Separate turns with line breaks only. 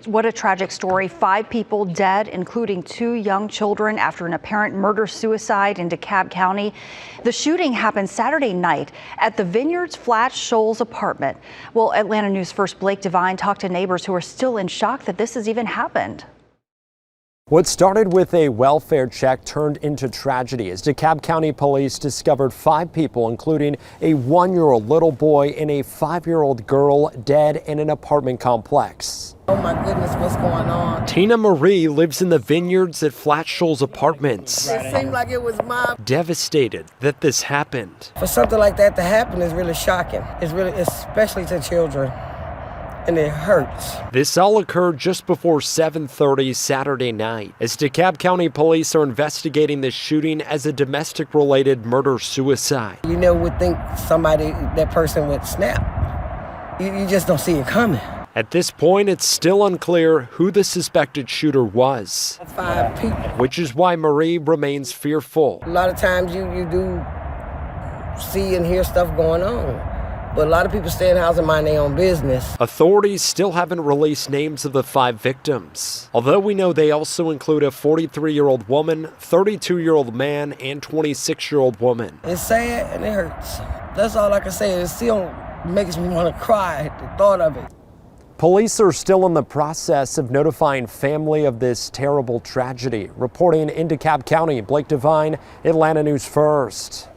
What a tragic story. 5 people dead, including 2 young children, after an apparent murder-suicide in DeKalb County. The shooting happened Saturday night at the Vineyards Flat Shoals apartment. Well, Atlanta News First Blake Devine talked to neighbors who are still in shock that this has even happened.
What started with a welfare check turned into tragedy as DeKalb County police discovered 5 people, including a 1-year-old little boy and a 5-year-old girl, dead in an apartment complex.
Oh my goodness, what's going on?
Tina Marie lives in the Vineyards at Flat Shoals Apartments.
It seemed like it was my...
Devastated that this happened.
For something like that to happen is really shocking. It's really, especially to children. And it hurts.
This all occurred just before 7:30 Saturday night, as DeKalb County police are investigating this shooting as a domestic-related murder-suicide.
You never would think that person would snap. You just don't see it coming.
At this point, it's still unclear who the suspected shooter was.
5 people.
Which is why Marie remains fearful.
A lot of times you do see and hear stuff going on. But a lot of people stay in the house and mind their own business.
Authorities still haven't released names of the 5 victims, although we know they also include a 43-year-old woman, 32-year-old man, and 26-year-old woman.
It's sad and it hurts. That's all I can say. It still makes me want to cry, the thought of it.
Police are still in the process of notifying family of this terrible tragedy. Reporting in DeKalb County, Blake Devine, Atlanta News First.